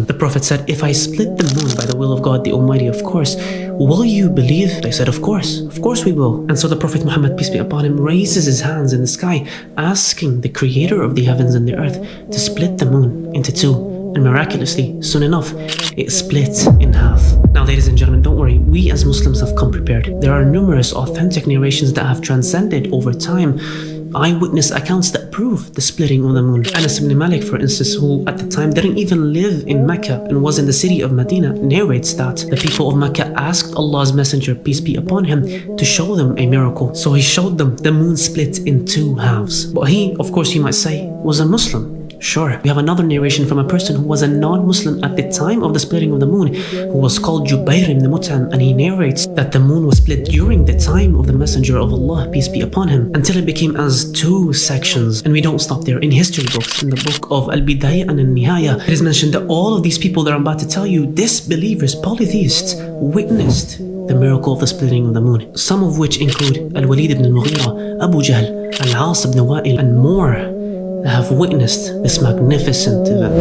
The Prophet said, if I split the moon by the will of God the Almighty, of course, will you believe? They said, of course we will. And so the Prophet Muhammad, peace be upon him, raises his hands in the sky, asking the creator of the heavens and the earth to split the moon into two. And miraculously, soon enough, it split in half. Now, ladies and gentlemen, don't worry, we as Muslims have come prepared. There are numerous authentic narrations that have transcended over time eyewitness accounts that prove the splitting of the moon. Anas ibn Malik, for instance, who at the time didn't even live in Mecca and was in the city of Medina, narrates that the people of Mecca asked Allah's Messenger, peace be upon him, to show them a miracle. So he showed them the moon split in two halves. But he, of course you might say, was a Muslim. Sure, we have another narration from a person who was a non-Muslim at the time of the splitting of the moon, who was called Jubair ibn Mut'im, and he narrates that the moon was split during the time of the Messenger of Allah, peace be upon him, until it became as two sections. And we don't stop there. In history books, in the book of Al-Bidayah and Al-Nihaya, it is mentioned that all of these people that I'm about to tell you, disbelievers, polytheists, witnessed the miracle of the splitting of the moon, some of which include Al-Walid ibn al-Mughira, Abu Jahl, Al-As ibn Wa'il, and more that have witnessed this magnificent event.